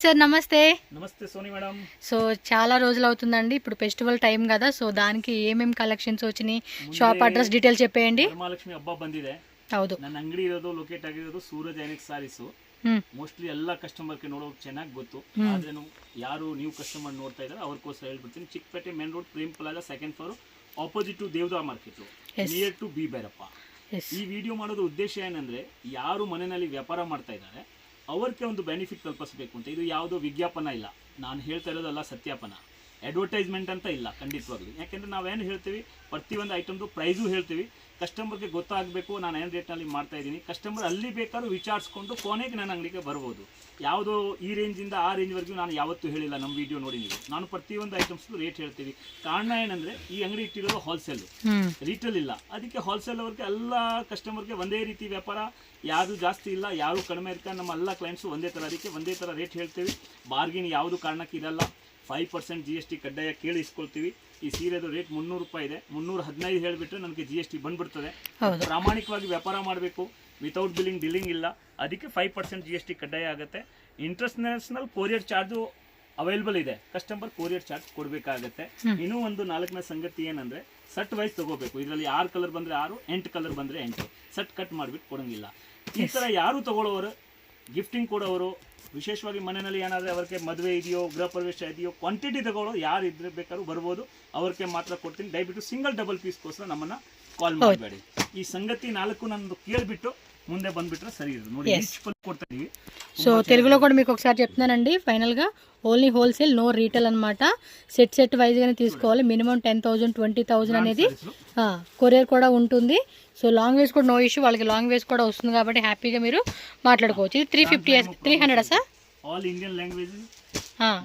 Sir నమస్తే. నమస్తే Soni madam. So చాలా రోజులు అవుతుందండి, ఇప్పుడు ఫెస్టివల్ టైం కదా, సో దానికి ఏమేమి కలెక్షన్స్ వచ్చినాయి, షాಪ್ అడ్రస్ డీటೇಲ್ చెప్పేయండి. ವರಮಹಾಲಕ್ಷ್ಮಿ ಹಬ್ಬ ಬಂದಿದೆ. ಹೌದು, ನನ್ನ ಅಂಗಡಿ ಇರೋದು ಲೊಕೇಟ್ ಆಗಿರೋದು ಸೂರಜ್ ಐನೆಕ್ಸ್ ಸಾರೀಸ್. ಮೋಸ್ಟ್ಲಿ ಎಲ್ಲ ಕಸ್ಟಮರ್ಗೆ ನೋಡೋಕೆ ಚೆನ್ನಾಗಿ ಗೊತ್ತು, ಆದ್ರೂ ಯಾರು ನ್ಯೂ ಕಸ್ಟಮರ್ ನೋಡ್ತಾ ಇದ್ದಾರೆ ಅವ್ರಿಗೋಸ್ಕರ ಹೇಳ್ಬಿಡ್ತೀನಿ. Chikkapete main road Prem plaza second floor opposite to Devada market near to B Bhairappa. ಈ ವಿಡಿಯೋ ಮಾಡೋದು ಉದ್ದೇಶ ಏನಂದ್ರೆ ಯಾರು ಮನೆಯಲ್ಲಿ ವ್ಯಾಪಾರ ಮಾಡ್ತಾ ಇದ್ದಾರೆ ಅವ್ರಿಗೆ ಒಂದು ಬೆನಿಫಿಟ್ ತಲುಪಿಸಬೇಕು ಅಂತ. ಇದು ಯಾವುದೋ ವಿಜ್ಞಾಪನ ಇಲ್ಲ, ನಾನು ಹೇಳ್ತಾ ಇರೋದಲ್ಲ ಸತ್ಯಾಪನ, ಅಡ್ವರ್ಟೈಸ್ಮೆಂಟ್ ಅಂತ ಇಲ್ಲ ಖಂಡಿತವಾಗ್ಲಿ. ಯಾಕೆಂದ್ರೆ ನಾವೇನು ಹೇಳ್ತೀವಿ ಪ್ರತಿಯೊಂದು ಐಟಮ್ದು ಪ್ರೈಸು ಹೇಳ್ತೀವಿ, ಕಸ್ಟಮರ್ಗೆ ಗೊತ್ತಾಗಬೇಕು ನಾನು ಏನು ರೇಟ್ನಲ್ಲಿ ಮಾಡ್ತಾ ಇದ್ದೀನಿ. ಕಸ್ಟಮರ್ ಅಲ್ಲಿ ಬೇಕಾದ್ರೂ ವಿಚಾರಿಸ್ಕೊಂಡು ಕೊನೆಗೆ ನನ್ನ ಅಂಗಡಿಗೆ ಬರ್ಬೋದು. ಯಾವುದೋ ಈ ರೇಂಜಿಂದ ಆ ರೇಂಜ್ವರೆಗೂ ನಾನು ಯಾವತ್ತೂ ಹೇಳಿಲ್ಲ. ನಮ್ಮ ವಿಡಿಯೋ ನೋಡಿ ನೀವು, ನಾನು ಪ್ರತಿಯೊಂದು ಐಟಮ್ಸ್ದು ರೇಟ್ ಹೇಳ್ತೀವಿ. ಕಾರಣ ಏನಂದರೆ ಈ ಅಂಗಡಿ ಇಟ್ಟಿರೋದು ಹೋಲ್ಸೇಲು, ರೀಟೇಲ್ ಇಲ್ಲ. ಅದಕ್ಕೆ ಹೋಲ್ಸೇಲ್ ಅವ್ರಿಗೆ ಎಲ್ಲ ಕಸ್ಟಮರ್ಗೆ ಒಂದೇ ರೀತಿ ವ್ಯಾಪಾರ, ಯಾವುದು ಜಾಸ್ತಿ ಇಲ್ಲ, ಯಾರು ಕಡಿಮೆ ಇರ್ತಾರೆ. ನಮ್ಮ ಎಲ್ಲ ಕ್ಲೈಂಟ್ಸು ಒಂದೇ ಥರ, ಅದಕ್ಕೆ ಒಂದೇ ಥರ ರೇಟ್ ಹೇಳ್ತೀವಿ. ಬಾರ್ಗಿನ್ ಯಾವುದು ಕಾರಣಕ್ಕೆ ಇರಲ್ಲ. 5% GST ಕಡ್ಡಾಯ ಕೇಳಿ ಇಸ್ಕೊಳ್ತೀವಿ. ಈ ಸೀರೆದು ರೇಟ್ 300 ರೂಪಾಯಿ ಇದೆ. 315 ಹೇಳಿಬಿಟ್ರೆ ನನಗೆ GST ಬಂದ್ಬಿಡ್ತದೆ. ಪ್ರಾಮಾಣಿಕವಾಗಿ ವ್ಯಾಪಾರ ಮಾಡಬೇಕು, ವಿತೌಟ್ ಡೀಲಿಂಗ್ ಇಲ್ಲ. ಅದಕ್ಕೆ 5% GST ಕಡ್ಡಾಯ ಆಗುತ್ತೆ. ಇಂಟರ್ನ್ಯಾಷನಲ್ ಕೊರಿಯರ್ ಚಾರ್ಜು ಅವೈಲೇಬಲ್ ಇದೆ, ಕಸ್ಟಮರ್ ಕೊರಿಯರ್ ಚಾರ್ಜ್ ಕೊಡಬೇಕಾಗತ್ತೆ. ಇನ್ನೂ ಒಂದು 4ನೇ ಸಂಗತಿ ಏನಂದರೆ ಸೆಟ್ ವೈಸ್ ತೊಗೋಬೇಕು. ಇದರಲ್ಲಿ 6 ಕಲರ್ ಬಂದರೆ 6, 8 ಕಲರ್ ಬಂದರೆ 8, ಸೆಟ್ ಕಟ್ ಮಾಡಿಬಿಟ್ಟು ಕೊಡೋಂಗಿಲ್ಲ. ಈ ಥರ ಯಾರು ತೊಗೊಳ್ಳೋರು, ಗಿಫ್ಟಿಂಗ್ ಕೊಡೋರು, ವಿಶೇಷವಾಗಿ ಮನೆಯಲ್ಲಿ ಏನಾದರೂ ಅವ್ರಿಗೆ ಮದುವೆ ಇದೆಯೋ, ಗೃಹ ಪ್ರವೇಶ ಇದೆಯೋ, ಕ್ವಾಂಟಿಟಿ ತಗೊಳ್ಳೋ ಯಾರು ಇದ್ರೆ ಬೇಕಾದ್ರೂ ಬರ್ಬೋದು, ಅವ್ರಿಗೆ ಮಾತ್ರ ಕೊಡ್ತೀನಿ. ದಯವಿಟ್ಟು ಸಿಂಗಲ್ ಡಬಲ್ ಪೀಸ್ಗೋಸ್ಕರ ನಮ್ಮನ್ನು ಕಾಲ್ ಮಾಡಬೇಡಿ. ಈ ಸಂಗತಿ 4 ನಂದು ಕೇಳಿಬಿಟ್ಟು ముందే బంద్బిట్రా సరి ನೋಡಿ ఈచ్ కొడతా ఇవి. సో తెలుగులో కూడా మీకు ఒకసారి చెప్తున్నానండి, ఫైనల్గా ఓన్లీ హోల్సేల్, నో రీటైల్ అనమాట. సెట్ వైజ్గానే తీసుకోవాలి. మినిమం 10,000 20,000 అనేది కొరియర్ కూడా ఉంటుంది. సో లాంగ్ వేస్ కూడా నో ఇష్యూ, వాళ్ళకి లాంగ్ వేస్ కూడా వస్తుంది కాబట్టి హ్యాపీగా మీరు మాట్లాడుకోవచ్చు. ఇది 350 300 సార్ ఆల్ ఇండియన్ లాంగ్వేజ్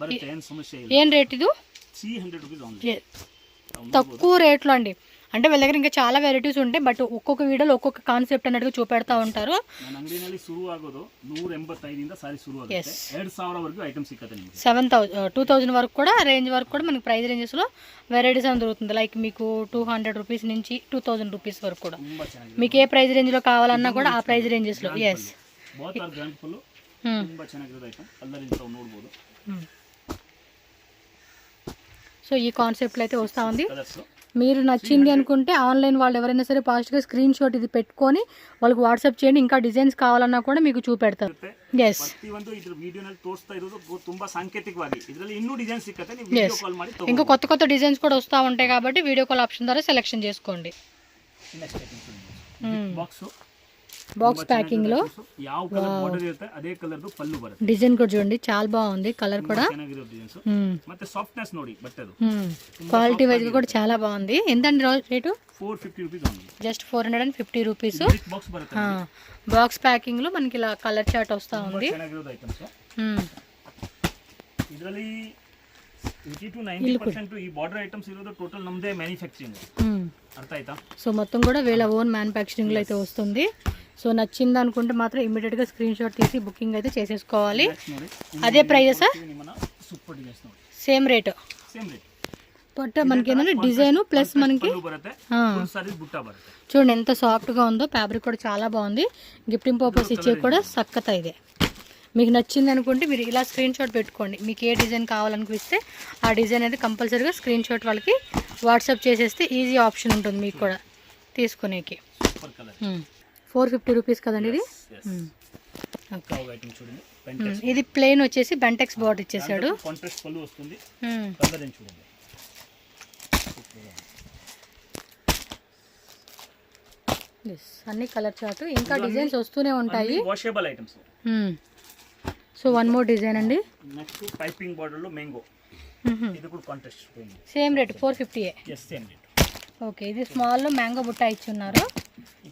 బರುತ್ತೆ, ಏನು ಸಮಸ್ಯೆ ಇಲ್ಲ. ఏం రేట్ ఇది? 300 రూపాయస్ ఓన్లీ, తక్కువ రేట్లో అండి. అంటే వాళ్ళ దగ్గర ఇంకా చాలా వెరైటీస్ ఉంటాయి, బట్ ఒక్కొక్క వీడియోలో ఒక్కొక్క కాన్సెప్ట్ అన్నట్టుగా చూపెడతా ఉంటారు. ನನ್ನ ಅಂಗಡಿಯಲ್ಲಿ ಶುರು ಆಗೋದು 185 ಇಂದ ಸಾರಿ ಶುರು ಆಗುತ್ತೆ. 2000 ವರೆಗೂ ಐಟಮ್ ಸಿಗುತ್ತೆ ನಿಮಗೆ. 7000 2000 వరకు కూడా రేంజ్ వరకు కూడా మనకి ప్రైస్ రేంజెస్లో వెరైటీస్ అని దొరుకుతుంది. లైక్ మీకు 200 రూపీస్ నుంచి 2000 రూపీస్ వరకు కూడా మీకు ఏ ప్రైస్ రేంజ్లో కావాలన్నా కూడా ఆ ప్రైస్ రేంజెస్లో. ఎస్, ಬಹುತ್ ಆರ್ ಗ್ರ್ಯಾಂಡ್ ಫುಲ್ ತುಂಬಾ ಚೆನ್ನಾಗಿರೋದು ಐಟಮ್. ಕಲರ್ ಇಂತ ನೋಡಬಹುದು. సో ఈ కాన్సెప్ట్లో అయితే వస్తూ ఉంది. మీరు నచ్చింది అనుకుంటే ఆన్లైన్ వాళ్ళు ఎవరైనా సరే ఫాస్ట్గా స్క్రీన్ షాట్ ఇది పెట్టుకొని వాళ్ళకి వాట్సాప్ చేయండి. ఇంకా డిజైన్స్ కావాలన్నా కూడా మీకు చూపెడతారు. ఎస్, ఇంకా కొత్త కొత్త డిజైన్స్ కూడా వస్తూ ఉంటాయి కాబట్టి వీడియో కాల్ ఆప్షన్ ద్వారా సెలెక్షన్ చేసుకోండి. బాక్స్ ప్యాకింగ్ లో అదే కలర్ పళ్ళు బರುತ್ತೆ. డిజైన్ కూడా చూడండి, చాలా బాగుంది. కలర్ కూడా ಮತ್ತೆ ಸಾಫ್ಟ್ನೆಸ್ ನೋಡಿ ಬಟ್ಟೆದು, క్వాలిటీ వైజ్ కూడా చాలా బాగుంది. ఎంతండి rate? 450 rupees only, just 450 rupees. Box బರುತ್ತೆ. బాక్స్ ప్యాకింగ్ లో మనకి ఇలా కలర్ చార్ట్ వస్తా ఉంది. ಇದರಲ್ಲಿ 80 to 90% ಈ ಬಾರ್ಡರ್ ಐಟಮ್ಸ್ ಇರೋದು ಟೋಟಲ್ ನಮ್ಮದೇ ಮ್ಯಾನುಫ್ಯಾಕ್ಚರಿಂಗ್. అర్థం ఆಯ್ತಾ? సో మొత్తం కూడా వీళ్ళ ఓన్ మ్యానుఫ్యాక్చరింగ్ లో అయితే వస్తుంది. సో నచ్చింది అనుకుంటే మాత్రం ఇమీడియట్ గా స్క్రీన్ షాట్ తీసి బుకింగ్ అయితే చేసేసుకోవాలి. అదే ప్రైస్ సేమ్ రేట్, బట్ మనకి ఏంటంటే డిజైన్ ప్లస్ మనకి చూడండి ఎంత సాఫ్ట్ గా ఉందో. ఫ్యాబ్రిక్ కూడా చాలా బాగుంది. గిఫ్టింగ్ పర్పస్ ఇచ్చే కూడా సక్కత ఇదే. మీకు నచ్చింది అనుకుంటే మీరు ఇలా స్క్రీన్ షాట్ పెట్టుకోండి. మీకు ఏ డిజైన్ కావాలనిపిస్తే ఆ డిజైన్ అయితే కంపల్సరీగా స్క్రీన్ షాట్ వాళ్ళకి వాట్సాప్ చేసేస్తే ఈజీ ఆప్షన్ ఉంటుంది మీకు కూడా తీసుకునేకి. 450 రూపీస్ కదండి ఇది. ఇది ప్లెయిన్ వచ్చేసి బెంటెక్స్ బార్డర్ ఇచ్చేసాడు. అన్ని కలర్ చార్ట్, ఇంకా డిజైన్స్ వస్తూనే ఉంటాయి. సో వన్ మోర్ డిజైన్ అండి. నెక్స్ట్ పైపింగ్ బార్డర్ లో మ్యాంగో, ఇది కూడా contrast same rate 450. yes same rate. Okay, ఇది స్మాల్ లో మ్యాంగో బుట్ట ఇచ్చి ఉన్నారు.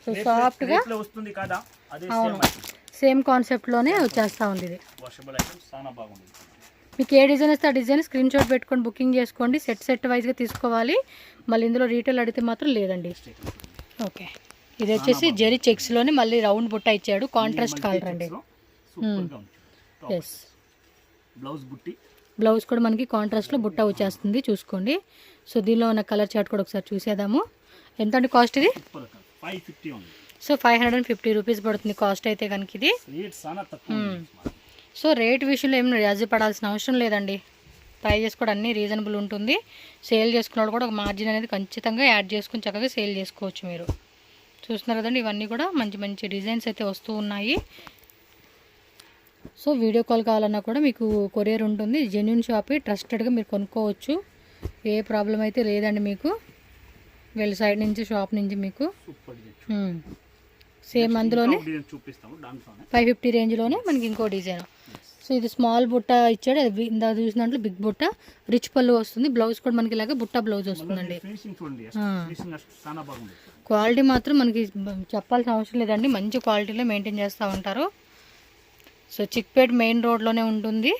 సో సాఫ్ట్ గా వస్తుంది కదా, అదే సేమ్ కాన్సెప్ట్ లోనే వచ్చేస్తా ఉంది. ఇది వాషబుల్ ఐటమ్ చాలా బాగుంది. మీకు ఏ డిజైన్ వస్తే ఆ డిజైన్ స్క్రీన్ షాట్ పెట్టుకొని బుకింగ్ చేసుకోండి. సెట్ వైజ్గా తీసుకోవాలి. మళ్ళీ ఇందులో రీటైల్ అడిగితే మాత్రం లేదండి. ఓకే, ఇది వచ్చేసి జెరీ చెక్స్లోనే మళ్ళీ రౌండ్ బుట్ట ఇచ్చాడు, కాంట్రాస్ట్ కలర్ అండి. ఎస్, బ్లౌజ్ కూడా మనకి కాంట్రాస్ట్లో బుట్ట వచ్చేస్తుంది చూసుకోండి. సో దీనిలో ఉన్న కలర్ చార్ట్ కూడా ఒకసారి చూసేద్దాము. ఎంత అండి కాస్ట్ ఇది? 550 సో 550 రూపీస్ పడుతుంది కాస్ట్ అయితే కనుక ఇది. సో రేట్ విషయంలో ఏం రాజీ పడాల్సిన అవసరం లేదండి. ప్రైజెస్ కూడా అన్నీ రీజనబుల్ ఉంటుంది. సేల్ చేసుకున్న వాళ్ళు కూడా ఒక మార్జిన్ అనేది ఖచ్చితంగా యాడ్ చేసుకుని చక్కగా సేల్ చేసుకోవచ్చు మీరు. చూస్తున్నారు కదండి, ఇవన్నీ కూడా మంచి మంచి డిజైన్స్ అయితే వస్తూ ఉన్నాయి. సో వీడియో కాల్ కావాలన్నా కూడా మీకు కొరియర్ ఉంటుంది. జెన్యూన్ షాప్, ట్రస్టెడ్గా మీరు కొనుక్కోవచ్చు. ఏ ప్రాబ్లం అయితే లేదండి మీకు. వీళ్ళ సైడ్ నుంచి షాప్ నుంచి మీకు సేమ్ అందులోనే 550 రేంజ్లోనే మనకి ఇంకో డిజైన్. సో ఇది స్మాల్ బుట్ట ఇచ్చాడు, అది ఇందా చూసిన దాంట్లో బిగ్ బుట్ట, రిచ్ పళ్ళు వస్తుంది. బ్లౌజ్ కూడా మనకి ఇలాగ బుట్ట బ్లౌజ్ వస్తుందండి. క్వాలిటీ మాత్రం మనకి చెప్పాల్సిన అవసరం లేదండి, మంచి క్వాలిటీలో మెయింటైన్ చేస్తూ ఉంటారు. సో చిక్పేట్ మెయిన్ రోడ్లోనే ఉంటుంది.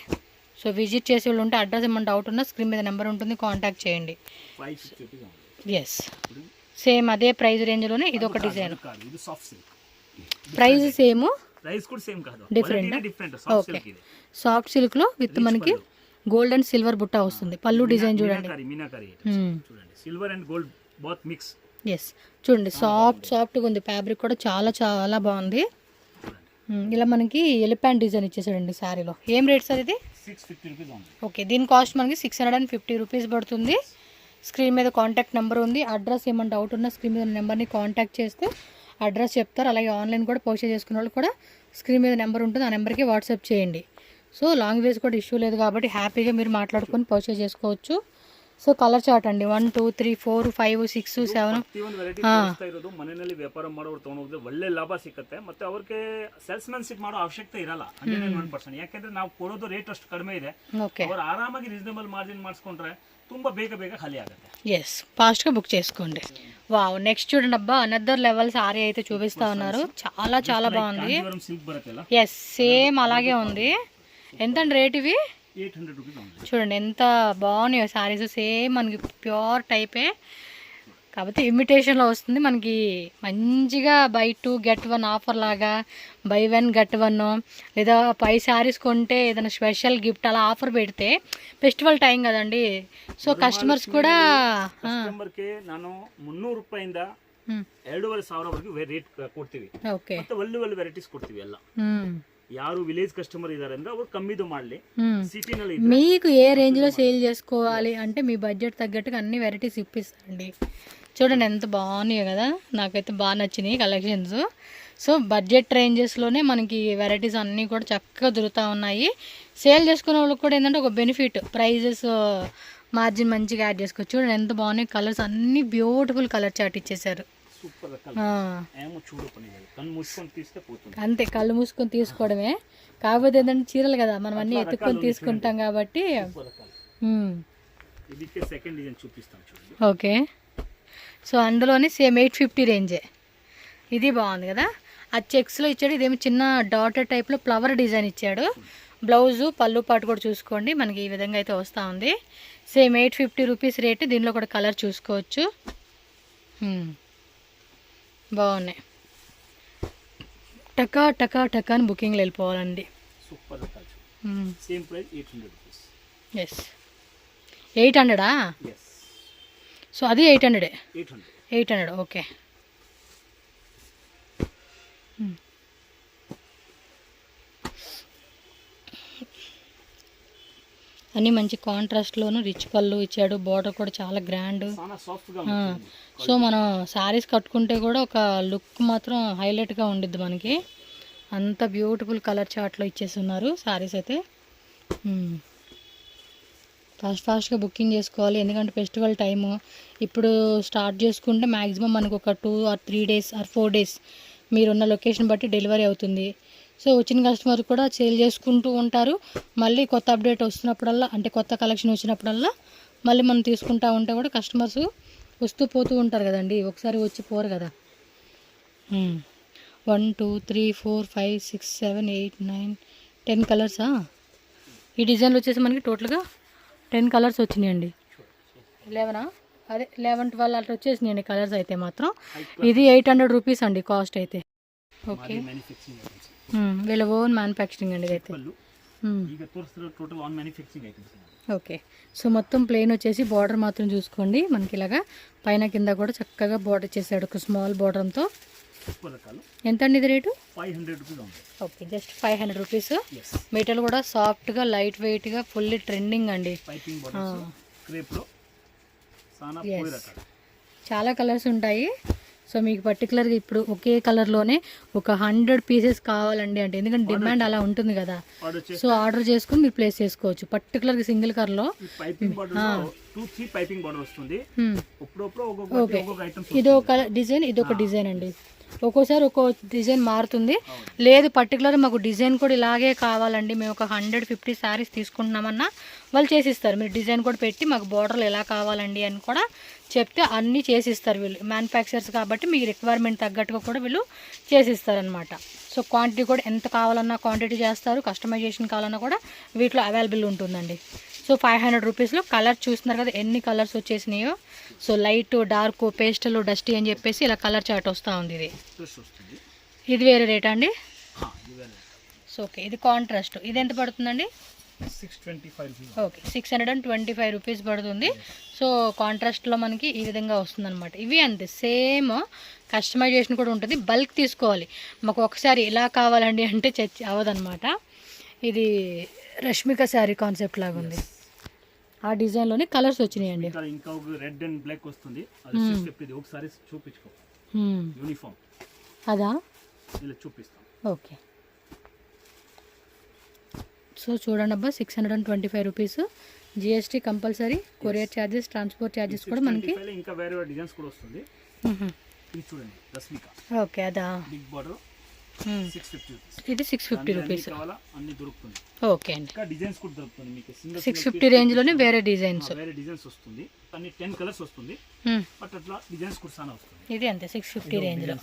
సో విజిట్ చేసే వాళ్ళు ఉంటే అడ్రస్ ఏమైనా డౌట్ ఉన్నా స్క్రీన్ మీద నెంబర్ ఉంటుంది, కాంటాక్ట్ చేయండి. ఎస్, సేమ్ అదే ప్రైస్ రేంజ్లోనే ఇది ఒక design. Price same, different. Okay, soft సిల్క్లో విత్ మనకి గోల్డ్ అండ్ సిల్వర్ బుట్ట వస్తుంది. పళ్ళు డిజైన్ చూడండి, silver and gold both mix. Yes, చూడండి సాఫ్ట్గా ఉంది. ఫ్యాబ్రిక్ కూడా చాలా చాలా బాగుంది. ఇలా మనకి ఎలిఫెంట్ డిజైన్ ఇచ్చేసాడండి శారీలో. ఏం రేట్ సార్ ఇది? 650 రూపీస్. ఓకే, దీని కాస్ట్ మనకి 650 రూపీస్ పడుతుంది. స్క్రీన్ మీద కాంటాక్ట్ నెంబర్ ఉంది. అడ్రస్ ఏమైనా డౌట్ ఉన్నా స్క్రీన్ మీద నెంబర్ని కాంటాక్ట్ చేస్తే అడ్రస్ చెప్తారు. అలాగే ఆన్లైన్ కూడా పర్చేజ్ చేసుకునే వాళ్ళు కూడా స్క్రీన్ మీద నెంబర్ ఉంటుంది, ఆ నెంబర్కి వాట్సాప్ చేయండి. సో లాంగ్వేజ్ కూడా ఇష్యూ లేదు కాబట్టి హ్యాపీగా మీరు మాట్లాడుకొని పర్చేజ్ చేసుకోవచ్చు. ಸೊ ಕಲರ್ ಚಾರ್ಟ್ ಅಂడి 1 2 3 4 5 6 7 ಪ್ರತಿಯೊಂದು ವೆರೈಟಿ ತೋರಿಸ್ತಾ ಇರೋದು ಮನೆಯಲ್ಲಿ ವ್ಯಾಪಾರ ಮಾಡೋರು ತಗೊಂಡು ಹೋದ್ರೆ ಒಳ್ಳೆ ಲಾಭ ಸಿಗುತ್ತೆ ಮತ್ತೆ ಅವರಿಗೆ ಸೇಲ್ಸ್ಮನ್ಶಿಪ್ ಮಾಡೋ ಅವಶ್ಯಕತೆ ಇರಲ್ಲ 101%. ಯಾಕಂದ್ರೆ ನಾವು ಕೊಡೋದು ರೇಟ್ ಅಷ್ಟು ಕಡಿಮೆ ಇದೆ, ಅವರು ಆರಾಮಾಗಿ ರೀಸನಬಲ್ ಮಾರ್ಜಿನ್ ಮಾಡಿಸ್ಕೊಂಡ್ರೆ ತುಂಬಾ ಬೇಗ ಬೇಗ ಖಾಲಿ ಆಗುತ್ತೆ. ఎస్, ఫాస్ట్ గా బుక్ చేసుకోండి. వావ్, నెక్స్ట్ చూడండి అబ్బా, అనదర్ లెవెల్ సారీ అయితే చూపిస్తా ఉన్నారు. చాలా చాలా బాగుంది. సిల్క్ బరుತ್ತಲ್ಲ, ఎస్ సేమ్ అలాగే ఉంది. ఎంత అండి రేట్ ఇవి? 800 రూపీస్. చూడండి ఎంత బాగున్నాయో సారీస్, సేమ్ మనకి ప్యూర్ టైపే కాకపోతే ఇమిటేషన్లో వస్తుంది. మనకి మంచిగా బై 2 get 1 ఆఫర్ లాగా, బై 1 get 1 లేదా 5 శారీస్ కొంటే ఏదైనా స్పెషల్ గిఫ్ట్ అలా ఆఫర్ పెడితే ఫెస్టివల్ టైం కదండి. సో కస్టమర్స్ కూడా ಕಸ್ಟಮರ್ಗೆ ನಾನು 300 ರೂಪಾಯಿಂದ 2500 ವರೆಗೂ ರೇಟ್ ಕೊಡ್ತೀವಿ. ಓಕೆ, ಮತ್ತೆ ಒಳ್ಳೆ ವೆರೈಟೀಸ್ ಕೊಡ್ತೀವಿ ಎಲ್ಲ. ಯಾರು ವಿಲೇಜ್ కస్టమర్ ఇదారు ಅಂದ್ರೆ ಅವರು కమ్మిది ಮಾಡಲಿ. సిటీನಲ್ಲಿ మీకు ఏ రేంజ్లో సేల్ చేసుకోవాలి అంటే మీ బడ్జెట్ తగ్గట్టుగా అన్ని వెరైటీస్ ఇప్పిస్తారండి. చూడండి ఎంత బాగున్నాయో కదా, నాకైతే బాగా నచ్చినాయి కలెక్షన్స్. సో బడ్జెట్ రేంజెస్లోనే మనకి వెరైటీస్ అన్నీ కూడా చక్కగా దొరుకుతూ ఉన్నాయి. సేల్ చేసుకునే వాళ్ళకి కూడా ఏంటంటే ఒక బెనిఫిట్, ప్రైజెస్ మార్జిన్ మంచిగా యాడ్ చేసుకోవచ్చు. చూడండి ఎంత బాగున్నాయి కలర్స్, అన్ని బ్యూటిఫుల్ కలర్ చార్ట్ ఇచ్చేసారు. అంతే, కళ్ళు మూసుకొని తీసుకోవడమే. కాకపోతే ఏంటంటే చీరలు కదా, మనం అన్ని ఎత్తుకొని తీసుకుంటాం కాబట్టి. ఓకే, సో అందులోనే సేమ్ 850 రేంజే. ఇది బాగుంది కదా, ఆ చెక్స్లో ఇచ్చాడు. ఇదేమో చిన్న డాటర్ టైప్లో ఫ్లవర్ డిజైన్ ఇచ్చాడు. బ్లౌజు పళ్ళు పాటు కూడా చూసుకోండి, మనకి ఈ విధంగా అయితే వస్తూ ఉంది. సేమ్ 850 రూపీస్ రేటు. దీనిలో కూడా కలర్ చూసుకోవచ్చు. బాగున్నాయి. టకా టకా టకా అని బుకింగ్లు వెళ్ళిపోవాలండి. Super. Same price 800 rupees. Yes, 800ఆ? సో అది 800. ఓకే, అన్నీ మంచి కాంట్రాస్ట్లోను రిచ్ పళ్ళు ఇచ్చాడు. బార్డర్ కూడా చాలా గ్రాండ్. సో మనం శారీస్ కట్టుకుంటే కూడా ఒక లుక్ మాత్రం హైలైట్గా ఉండిద్ది మనకి. అంత బ్యూటిఫుల్ కలర్ చార్ట్లో ఇచ్చేస్తున్నారు శారీస్ అయితే. ఫాస్ట్గా బుకింగ్ చేసుకోవాలి, ఎందుకంటే ఫెస్టివల్ టైము ఇప్పుడు స్టార్ట్ చేసుకుంటే మ్యాక్సిమం మనకు ఒక 2 or 3 days or 4 days మీరున్న లొకేషన్ బట్టి డెలివరీ అవుతుంది. సో వచ్చిన కస్టమర్ కూడా సేల్ చేసుకుంటూ ఉంటారు. మళ్ళీ కొత్త అప్డేట్ వస్తున్నప్పుడల్లా, అంటే కొత్త కలెక్షన్ వచ్చినప్పుడల్లా మళ్ళీ మనం తీసుకుంటూ ఉంటే కూడా కస్టమర్స్ వస్తూ పోతూ ఉంటారు కదండి, ఒకసారి వచ్చి పోరు కదా. 1 2 3 4 5 6 7 8 9 10 కలర్సా? ఈ డిజైన్లు వచ్చేసి మనకి టోటల్గా 10 కలర్స్ వచ్చినాయండి. 11 అదే 11 12 అట్లా వచ్చేసినాయండి కలర్స్ అయితే మాత్రం. ఇది 800 రూపీస్ అండి కాస్ట్ అయితే. ఓకే, వీళ్ళ ఓన్ మ్యానుఫ్యాక్చరింగ్ అండి ఇదైతే. ఓకే, సో మొత్తం ప్లెయిన్ వచ్చేసి బార్డర్ మాత్రం చూసుకోండి మనకి ఇలాగా పైన కింద కూడా చక్కగా బార్డర్ చేశాడు ఒక స్మాల్ బార్డర్తో. సూపర్ రకాలు. ఎంత అండి ఇది రేటు? 500 రూపీస్ ఉంది. Okay, just 500 rupees. Yes. Material కూడా సాఫ్ట్గా లైట్ వెయిట్గా ఫుల్లీ ట్రెండింగ్ అండి. పైపింగ్ బార్డర్స్ క్రేప్లో సానా పూరి రకాలు. చాలా కలర్స్ ఉంటాయి. సో మీకు పర్టికులర్గా ఇప్పుడు ఒకే కలర్లోనే ఒక 100 పీసెస్ కావాలండి అంటే, ఎందుకంటే డిమాండ్ అలా ఉంటుంది కదా. సో ఆర్డర్ చేసుకుని మీరు ప్లేస్ చేసుకోవచ్చు. పర్టికులర్గా సింగిల్ కలర్లో పైపింగ్ బార్డర్ 2-3 పైపింగ్ బార్డర్ వస్తుంది. ఓకే, ఇది ఒక డిజైన్, ఇది ఒక డిజైన్ అండి. ఒక్కోసారి ఒక్కో డిజైన్ మారుతుంది. లేదు పర్టికులర్ మాకు డిజైన్ కూడా ఇలాగే కావాలండి, మేము ఒక 150 శారీస్ తీసుకుంటున్నామన్నా వాళ్ళు చేసిస్తారు. మీరు డిజైన్ కూడా పెట్టి మాకు బార్డర్లు ఎలా కావాలండి అని కూడా చెప్తే అన్నీ చేసిస్తారు వీళ్ళు. మ్యానుఫ్యాక్చరర్స్ కాబట్టి మీకు రిక్వైర్మెంట్ తగ్గట్టుగా కూడా వీళ్ళు చేసిస్తారనమాట. సో క్వాంటిటీ కూడా ఎంత కావాలన్నా క్వాంటిటీ చేస్తారు, కస్టమైజేషన్ కావాలన్నా కూడా వీటిలో అవైలబుల్ ఉంటుందండి. సో 500 రూపీస్లో కలర్ చూస్తున్నారు కదా ఎన్ని కలర్స్ వచ్చేసినాయో. So light, dark, pastel, dusty అని చెప్పేసి ఇలా కలర్ చార్ట్ వస్తూ ఉంది. ఇది వేరే రేటా అండి? సో ఓకే, ఇది కాంట్రాస్ట్. ఇది ఎంత పడుతుందండి? 625. ఓకే, 625 రూపీస్ పడుతుంది. సో కాంట్రాస్ట్లో మనకి ఈ విధంగా వస్తుందన్నమాట. ఇవి అంతే సేమ్ కస్టమైజేషన్ కూడా ఉంటుంది. బల్క్ తీసుకోవాలి. మాకు ఒకసారి ఇలా కావాలండి అంటే చర్చ అవ్వదన్నమాట. ఇది రష్మిక శారీ కాన్సెప్ట్ లాగా ఉంది. ఆ డిజైన్లోనే కలర్స్ వచ్చినాయండి. ఇంకా రెడ్ అండ్ బ్లాక్ వస్తుంది. అది 650. ఒకసారి చూపించుకో యూనిఫామ్. అదా? ఇలా చూపిస్తాం. ఓకే, సో చూడండి అబ్బా, 625 rupees. GST compulsory, courier charges, transport charges కూడా మనకి. ఇంకా వేరే డిజైన్స్ కూడా వస్తుంది. ఇది చూడండి రష్మిక. ఓకే, అదా? Big border 650 rupees. ఇది 650 రూపీస్. అన్ని దొరుకుతుంది. ఓకే అండి. ఇంకా డిజైన్స్ కూడా దొరుకుతుంది మీకు. 650 రేంజ్లోనే వేరే డిజైన్స్ వస్తుంది. అన్ని 10 కలర్స్ వస్తుంది. బట్ అట్లా డిజైన్స్ కూడా చాలా వస్తుంది. ఇది అంతే 650 రేంజ్లో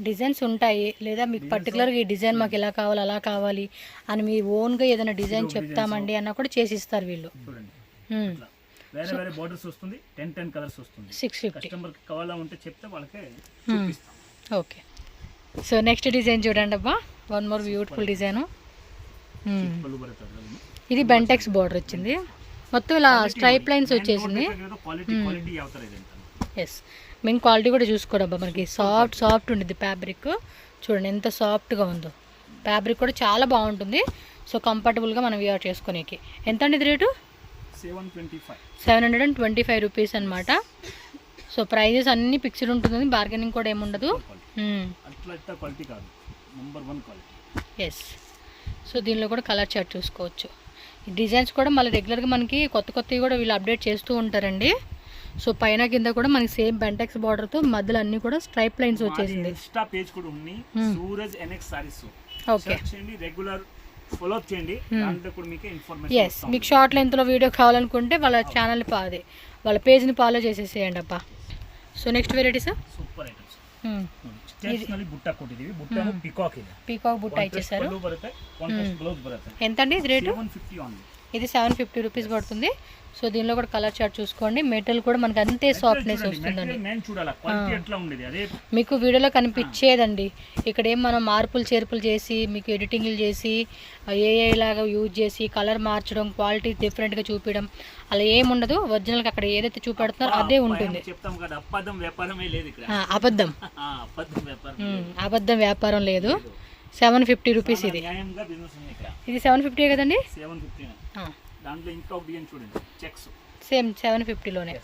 డిజైన్స్ ఉంటాయి. లేదా మీకు పర్టికులర్గా ఈ డిజైన్ మాకు ఇలా కావాలి అలా కావాలి అని మీ ఓన్గా ఏదైనా డిజైన్ చెప్తామండి అన్న కూడా చేసి ఇస్తారు వీళ్ళు. వేరే వేరే బోర్డర్స్ వస్తుంది. 10 కలర్స్ వస్తుంది. 650. కస్టమర్ కావాలా ఉంటే చెప్తే వాళ్ళకే చూపిస్తాం. ఓకే, సో నెక్స్ట్ డిజైన్ చూడండి అబ్బా, వన్ మోర్ బ్యూటిఫుల్ డిజైన్. ఇది బెంటెక్స్ బార్డర్ వచ్చింది. మొత్తం ఇలా స్ట్రైప్ లైన్స్ వచ్చేసింది. ఎస్, మేము క్వాలిటీ కూడా చూసుకోడబ్బా. మనకి సాఫ్ట్ ఉండిద్ది ఫ్యాబ్రిక్. చూడండి ఎంత సాఫ్ట్గా ఉందో. ఫ్యాబ్రిక్ కూడా చాలా బాగుంటుంది. సో కంఫర్టబుల్గా మనం వేర్ చేసుకోనికి. ఎంత అండి ఇది రేటు? 725 రూపీస్ అనమాట. సో ప్రైజెస్ అన్నీ ఫిక్స్డ్ ఉంటుంది, బార్గెనింగ్ కూడా ఏముండదు. ఎస్, సో దీనిలో కూడా కలర్ చార్ట్ చూసుకోవచ్చు. ఈ డిజైన్స్ కూడా మళ్ళీ రెగ్యులర్గా మనకి కొత్తవి కూడా వీళ్ళు అప్డేట్ చేస్తూ ఉంటారండి. సో పైన కింద కూడా మనకి సేమ్ బెంటెక్స్ బార్డర్ తో మధ్యలో అన్ని కూడా స్ట్రైప్ లైన్స్ వచ్చేసింది. ఇన్స్టా పేజ్ కూడా ఉంది, సూరజ్ ఎన్ఎక్స్ సారీస్. ఓకే, చేయండి, రెగ్యులర్ ఫాలో అప్ చేయండి. దాంట్లో కూడా మీకు ఇన్ఫర్మేషన్. yes, మీకు షార్ట్ లెంత్ లో వీడియో కావాలనుకుంటే వాళ్ళ ఛానల్ వాళ్ళ పేజ్ ని ఫాలో చేసేసేయండి అబ్బా. So next varieties super items. Stationery బుట్ట కొట్టిది. బుట్ట పీకాక్ ఇది. పీకాక్ బుట్ట ఇచ్చేసారు. బ్లౌజ్ బರುತ್ತೆ. ఎంత అండి ఇది రేటు? 750 ఓన్లీ. ఇది 750 రూపీస్ పడుతుంది. సో దీనిలో కూడా కలర్ చార్ట్ చూసుకోండి. మెటీరియల్ కూడా మనకి అంతే సాఫ్ట్నెస్ వస్తుందండి. మీకు వీడియోలో కనిపించేదండి. ఇక్కడ ఏం మనం మార్పులు చేర్పులు చేసి మీకు ఎడిటింగ్లు చేసి ఏఐ లాగా యూజ్ చేసి కలర్ మార్చడం, క్వాలిటీ డిఫరెంట్గా చూపించడం అలా ఏముండదు. ఒరిజినల్గా అక్కడ ఏదైతే చూపెడుతున్నారో అదే ఉంటుంది. అబద్ధం వ్యాపారం లేదు. 750 రూపీస్. ఇది 750 కదండి. దాంట్లో ఇంకా ఒక డిజైన్ చూడండి, చెక్స్ సేమ్ 750లోనే.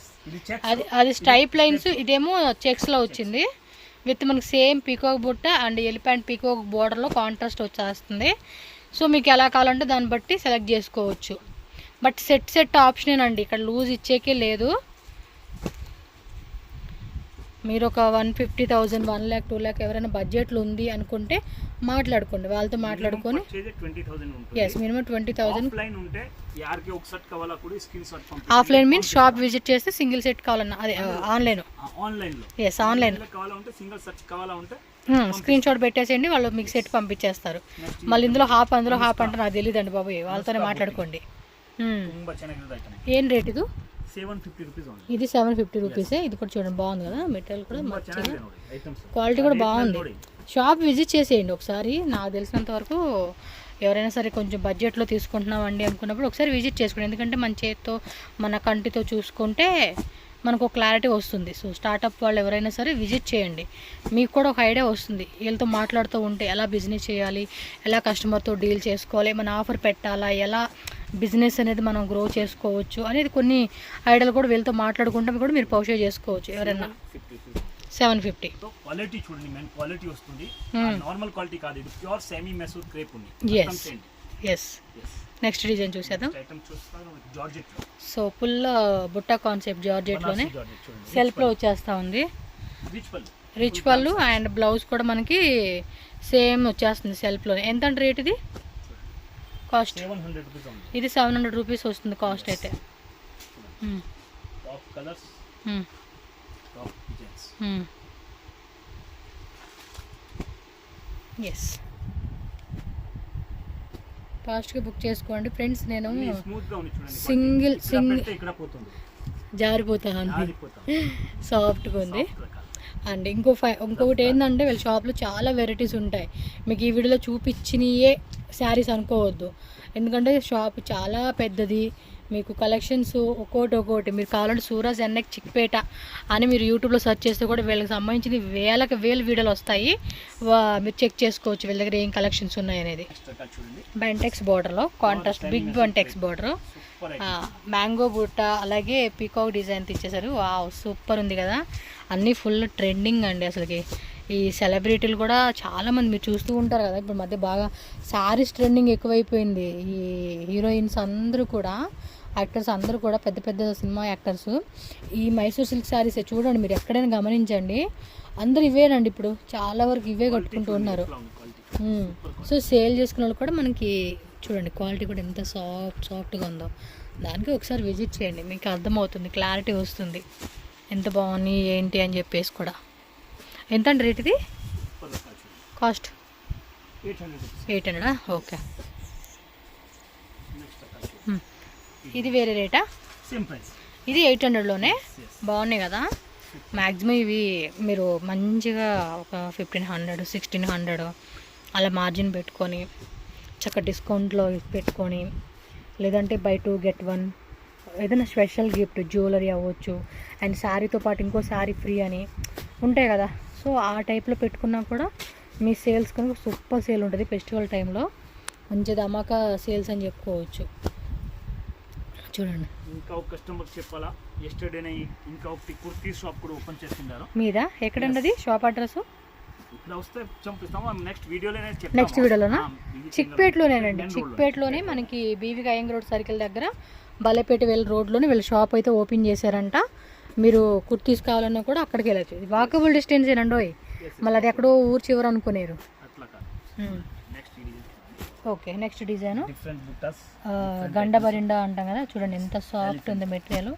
అది స్ట్రైప్ లైన్స్, ఇదేమో చెక్స్లో వచ్చింది విత్ మనకి సేమ్ పీకాక్ బుట్ట అండ్ ఎలిఫెంట్ పీకాక్ బోర్డర్లో కాంట్రాస్ట్ వచ్చేస్తుంది. సో మీకు ఎలా కావాలంటే దాన్ని బట్టి సెలెక్ట్ చేసుకోవచ్చు. బట్ సెట్ ఆప్షనేనండి, ఇక్కడ లూజ్ ఇచ్చేకే లేదు. మీరు ఒక 150,000, 1 lakh, 2 lakh ఎవరైనా బడ్జెట్లో ఉంది అనుకుంటే మాట్లాడుకోండి, వాళ్ళతో మాట్లాడుకొని. Yes, minimum 20,000. Offline means shop visit చేస్తే సింగిల్ సెట్ కావాలన్నా అదే online. Yes, online screen shot పెట్టేసేయండి, వాళ్ళు మీకు సెట్ పంపించేస్తారు. మళ్ళీ ఇందులో అందులో హాఫ్ అంటే నాకు తెలియదండి బాబు, వాళ్ళతోనే మాట్లాడుకోండి. ఏం రేట్ ఇది? 750 రూపీస్. ఇది 750 రూపీసే. ఇది కూడా చూడండి బాగుంది కదా, మెటీరియల్ కూడా మంచిగా, క్వాలిటీ కూడా బాగుంది. షాప్ విజిట్ చేసేయండి ఒకసారి. నాకు తెలిసినంత వరకు ఎవరైనా సరే కొంచెం బడ్జెట్లో తీసుకుంటున్నామండి అనుకున్నప్పుడు ఒకసారి విజిట్ చేసుకోండి. ఎందుకంటే మన చేతితో మన కంటితో చూసుకుంటే మనకు ఒక క్లారిటీ వస్తుంది. సో స్టార్టప్ వాళ్ళు ఎవరైనా సరే విజిట్ చేయండి, మీకు కూడా ఒక ఐడియా వస్తుంది. వీళ్ళతో మాట్లాడుతూ ఉంటే ఎలా బిజినెస్ చేయాలి, ఎలా కస్టమర్తో డీల్ చేసుకోవాలి, మన ఆఫర్ పెట్టాలా, ఎలా బిజినెస్ అనేది మనం గ్రో చేసుకోవచ్చు అనేది కొన్ని ఐడియాలు కూడా వీళ్ళతో మాట్లాడుకుంటే కూడా మీరు పర్చేజ్ చేసుకోవచ్చు. ఎవరైనా 750. క్వాలిటీ చూడండి, మెయిన్ క్వాలిటీ వస్తుంది, నార్మల్ క్వాలిటీ కాదు, ఇది ప్యూర్ సెమీ మెసూర్ క్రేప్ ఉంది. ఎస్ నెక్స్ట్ డిజైన్ చూసేద్దాం. ఐటమ్ చూస్తాను జార్జెట్ లో. సో ఫుల్ బుట్టా కాన్సెప్ట్ జార్జెట్లోనే సెల్ఫ్లో వచ్చేస్తూ ఉంది. రిచ్ పళ్ళు అండ్ బ్లౌజ్ కూడా మనకి సేమ్ వచ్చేస్తుంది సెల్ఫ్లోనే. ఎంత అంటే రేట్ ఇది కాస్ట్? 700 రూపీస్ ఉంది. ఇది 700 రూపీస్ వస్తుంది కాస్ట్ అయితే. Top colours, top designs. Yes ఫాస్ట్గా బుక్ చేసుకోండి ఫ్రెండ్స్. నేను సింగిల్ ఇక్కడ పోతుంది, జారిపోతాను, సాఫ్ట్గా ఉంది. అండ్ ఇంకొకటి ఏంటంటే వీళ్ళ షాప్లో చాలా వెరైటీస్ ఉంటాయి. మీకు ఈ వీడియోలో చూపించినయే శారీస్ అనుకోవద్దు, ఎందుకంటే షాప్ చాలా పెద్దది. మీకు కలెక్షన్స్ ఒక్కోటి మీరు కావాలంటే సూరజ్ ఎన్ఎక్ చిక్పేట అని మీరు యూట్యూబ్లో సెర్చ్ చేస్తే కూడా వీళ్ళకి సంబంధించిన వేల వీడియోలు వస్తాయి. మీరు చెక్ చేసుకోవచ్చు వీళ్ళ దగ్గర ఏం కలెక్షన్స్ ఉన్నాయి అనేది. బెంటెక్స్ బోర్డర్లో contrast big Bentex border, mango బుట్ట, అలాగే పీకాక్ డిజైన్ ఇచ్చేసారు. వావ్ సూపర్ ఉంది కదా. అన్నీ ఫుల్ ట్రెండింగ్ అండి అసలుకి. ఈ సెలబ్రిటీలు కూడా చాలామంది మీరు చూస్తూ ఉంటారు కదా, ఇప్పుడు మధ్య బాగా శారీస్ ట్రెండింగ్ ఎక్కువైపోయింది. ఈ హీరోయిన్స్ అందరూ కూడా, యాక్టర్స్ అందరూ కూడా, పెద్ద పెద్ద సినిమా యాక్టర్స్ ఈ మైసూర్ సిల్క్ శారీసే చూడండి, మీరు ఎక్కడైనా గమనించండి, అందరూ ఇవేనండి ఇప్పుడు చాలా వరకు ఇవే కట్టుకుంటూ ఉన్నారు. సో సేల్ చేసుకున్న వాళ్ళు కూడా మనకి చూడండి క్వాలిటీ కూడా ఎంత సాఫ్ట్గా ఉందో. దానికి ఒకసారి విజిట్ చేయండి, మీకు అర్థమవుతుంది, క్లారిటీ వస్తుంది ఎంత బాగున్నాయి ఏంటి అని చెప్పేసి కూడా. ఎంత అండి రేట్ ఇది కాస్ట్? 800. ఓకే, ఇది వేరే రేటా? ఇది 800లోనే బాగున్నాయి కదా. మ్యాక్సిమం ఇవి మీరు మంచిగా ఒక 1500, 1600 అలా మార్జిన్ పెట్టుకొని చక్కగా డిస్కౌంట్లో పెట్టుకొని, లేదంటే బై 2 get 1 ఏదైనా స్పెషల్ గిఫ్ట్ జ్యువెలరీ అవ్వచ్చు, అండ్ శారీతో పాటు ఇంకో శారీ ఫ్రీ అని ఉంటాయి కదా. సో ఆ టైప్లో పెట్టుకున్నా కూడా మీ సేల్స్ కనుక సూపర్ సేల్ ఉంటుంది. ఫెస్టివల్ టైంలో మంచి ధమాకా సేల్స్ అని చెప్పుకోవచ్చు. చూడండి, ఇంకా ఒక కస్టమర్ చెప్పాలా, ఎస్టర్డేనే ఇంకా ఒకటి కుర్తీ షాప్ కూడా ఓపెన్ చేస్తున్నారు. మీద ఎక్కడండి షాప్ అడ్రస్? ఇక్కడ వస్తే చంపిస్తాము, నెక్స్ట్ వీడియోలోనే. నెక్స్ట్ వీడియోలోనా? చిక్పేట్లోనేనండి, చిక్పేట్లోనే మనకి బీవీకి అయ్యంగ్ రోడ్ సర్కిల్ దగ్గర బల్లెపేట రోడ్లోనే వీళ్ళ షాప్ అయితే ఓపెన్ చేశారంట. మీరు కుర్తీస్ కావాలన్నా కూడా అక్కడికి వెళ్ళచ్చు. వాకబుల్ డిస్టెన్స్ ఏనండో, మళ్ళీ అది ఎక్కడో ఊరు చివరు అనుకునేరు. ఓకే, నెక్స్ట్ డిజైన్ గండ బరిండా అంటాం కదా, చూడండి ఎంత సాఫ్ట్ ఉంది మెటీరియల్.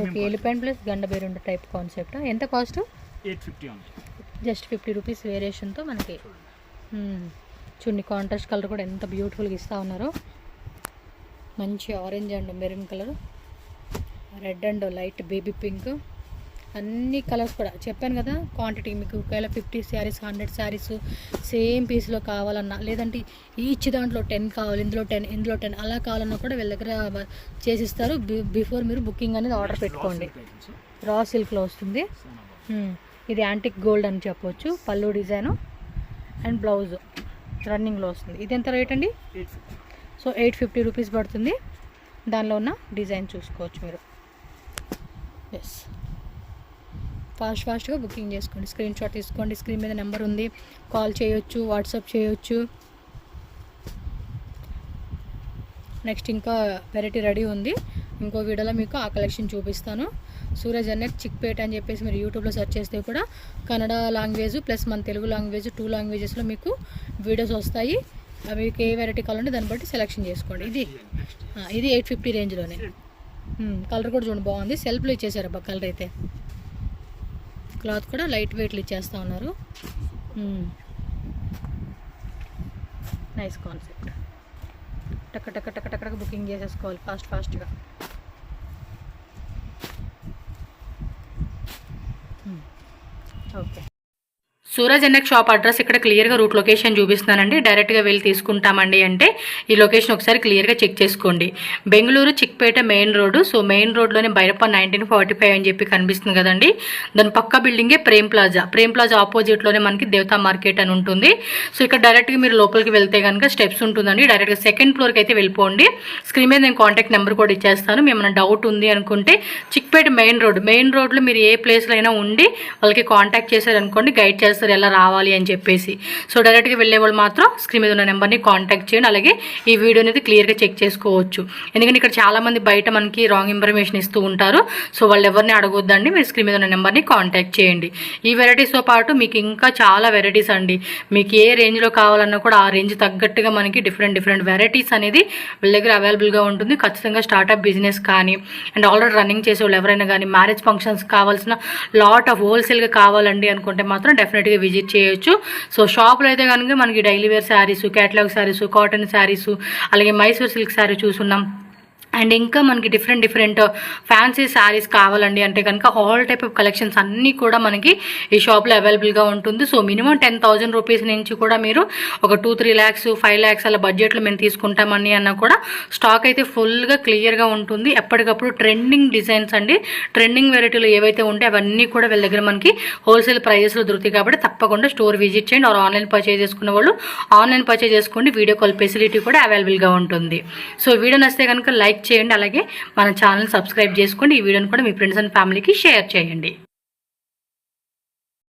ఓకే, ఎలిఫెంట్ ప్లస్ గండ బరిండా టైప్ కాన్సెప్ట్. ఎంత కాస్ట్? 850. జస్ట్ 50 రూపీస్ వేరియేషన్తో మనకి. చూడండి కాంట్రాస్ట్ కలర్ కూడా ఎంత బ్యూటిఫుల్గా ఇస్తూ ఉన్నారు. మంచి orange and maroon colour, red and light baby pink, అన్ని కలర్స్ కూడా చెప్పాను కదా. క్వాంటిటీ మీకు ఒకవేళ 50 శారీస్ 100 శారీస్ సేమ్ పీస్లో కావాలన్నా, లేదంటే ఈచ్ దాంట్లో 10 కావాలి, ఇందులో 10 అలా కావాలన్నా కూడా వీళ్ళ దగ్గర చేసిస్తారు. బిఫోర్ మీరు బుకింగ్ అనేది ఆర్డర్ పెట్టుకోండి. రా సిల్క్లో వస్తుంది. ఇది యాంటిక్ గోల్డ్ అని చెప్పవచ్చు. పళ్ళు డిజైను అండ్ బ్లౌజ్ రన్నింగ్లో వస్తుంది. ఇది ఎంత రేట్ అండి? సో 850 రూపీస్ పడుతుంది. దానిలో ఉన్న డిజైన్ చూసుకోవచ్చు మీరు. ఎస్, ఫాస్ట్గా బుకింగ్ చేసుకోండి, స్క్రీన్ షాట్ తీసుకోండి. స్క్రీన్ మీద నెంబర్ ఉంది, కాల్ చేయొచ్చు, వాట్సాప్ చేయొచ్చు. నెక్స్ట్ ఇంకా వెరైటీ రెడీ ఉంది, ఇంకో వీడియోలో మీకు ఆ కలెక్షన్ చూపిస్తాను. సూరజ్ ఎన్ఎక్ చిక్పేట అని చెప్పేసి మీరు యూట్యూబ్లో సెర్చ్ చేస్తే కూడా కన్నడ లాంగ్వేజ్ ప్లస్ మన తెలుగు లాంగ్వేజ్ 2 లాంగ్వేజెస్లో మీకు వీడియోస్ వస్తాయి. మీకు ఏ వెరైటీ కావాలంటే దాన్ని బట్టి సెలెక్షన్ చేసుకోండి. ఇది 850 రేంజ్లోనే. కలర్ కూడా చూడండి బాగుంది, సెల్ఫ్లో ఇచ్చేసారు అబ్బా కలర్ అయితే. క్లాత్ కూడా లైట్ వెయిట్లు ఇచ్చేస్తూ ఉన్నారు. Nice concept. టక్ బుకింగ్ చేసేసుకోవాలి ఫాస్ట్గా. ఓకే, సూరజ్ ఎన్ఎక్ షాప్ అడ్రస్ ఇక్కడ క్లియర్గా రూట్ లొకేషన్ చూపిస్తున్నానండి. డైరెక్ట్గా వెళ్ళి తీసుకుంటామండి అంటే ఈ లొకేషన్ ఒకసారి క్లియర్గా చెక్ చేసుకోండి. Bengaluru Chikpet main road. So main రోడ్లోనే బైరప్ప 1945 అని చెప్పి కనిపిస్తుంది కదండి. దాని పక్క బిల్డింగే ప్రేమ్ ప్లాజా ఆపోజిట్లోనే మనకి దేవతా మార్కెట్ అని ఉంటుంది. సో ఇక్కడ డైరెక్ట్గా మీరు లోపలికి వెళ్తే కనుక స్టెప్స్ ఉంటుందండి. డైరెక్ట్గా సెకండ్ ఫ్లోర్కి అయితే వెళ్ళిపోండి. స్క్రీన్ మీద నేను కాంటాక్ట్ నెంబర్ కూడా ఇచ్చేస్తాను. ఏమైనా డౌట్ ఉంది అనుకుంటే చిక్పేట మెయిన్ రోడ్లో మీరు ఏ ప్లేస్లో అయినా ఉండి వాళ్ళకి కాంటాక్ట్ చేశారనుకోండి, గైడ్ చేస్తారు ఎలా రావాలి అని చెప్పేసి. సో డైరెక్ట్గా వెళ్ళే వాళ్ళు మాత్రం స్క్రీన్ మీద ఉన్న నెంబర్ని కాంటాక్ట్ చేయండి. అలాగే ఈ వీడియో అనేది క్లియర్గా చెక్ చేసుకోవచ్చు. ఎందుకంటే ఇక్కడ చాలామంది బయట మనకి రాంగ్ ఇన్ఫర్మేషన్ ఇస్తూ ఉంటారు. సో వాళ్ళు ఎవరిని అడగొద్దండి, మీరు స్క్రీన్ మీద ఉన్న నెంబర్ని కాంటాక్ట్ చేయండి. ఈ వెరైటీస్తో పాటు మీకు ఇంకా చాలా వెరైటీస్ అండి. మీకు ఏ రేంజ్లో కావాలన్నా కూడా ఆ రేంజ్ తగ్గట్టుగా మనకి డిఫరెంట్ వెరైటీస్ అనేది వీళ్ళ దగ్గర అవైలబుల్గా ఉంటుంది. ఖచ్చితంగా స్టార్టప్ బిజినెస్ కానీ అండ్ ఆల్రెడీ రన్నింగ్ చేసే వాళ్ళు ఎవరైనా కానీ మ్యారేజ్ ఫంక్షన్స్ కావాల్సిన లాట్ ఆఫ్ హోల్సేల్గా కావాలండి అనుకుంటే మాత్రం డెఫినెట్గా విజిట్ చేయొచ్చు. సో షాప్లో అయితే కనుక మనకి daily wear sarees, catalogue sarees, cotton sarees, అలాగే మైసూర్ సిల్క్ శారీ చూసున్నాం. అండ్ ఇంకా మనకి డిఫరెంట్ ఫ్యాన్సీ శారీస్ కావాలండి అంటే కనుక ఆల్ టైప్ ఆఫ్ కలెక్షన్స్ అన్నీ కూడా మనకి ఈ షాప్లో అవైలబుల్గా ఉంటుంది. సో మినిమం 10,000 రూపీస్ నుంచి కూడా మీరు ఒక 2-3 lakhs 5 lakhs అలా బడ్జెట్లో మేము తీసుకుంటామని అన్నా కూడా స్టాక్ అయితే ఫుల్గా క్లియర్గా ఉంటుంది. ఎప్పటికప్పుడు ట్రెండింగ్ డిజైన్స్ అండి, ట్రెండింగ్ వెరైటీలు ఏవైతే ఉంటే అవన్నీ కూడా వీళ్ళ దగ్గర మనకి హోల్సేల్ ప్రైజెస్లో దొరుకుతాయి. కాబట్టి తప్పకుండా స్టోర్ విజిట్ చేయండి. ఆర్ ఆన్లైన్ పర్చేజ్ చేసుకున్న వాళ్ళు ఆన్లైన్ పర్చేజ్ చేసుకోండి. వీడియో కాల్ ఫెసిలిటీ కూడా అవైలబుల్గా ఉంటుంది. సో వీడియో నచ్చితే కనుక లైక్ చేయండి. అలాగే మన ఛానల్ సబ్స్క్రైబ్ చేసుకోండి. ఈ వీడియోని కూడా మీ ఫ్రెండ్స్ అండ్ ఫ్యామిలీకి షేర్ చేయండి.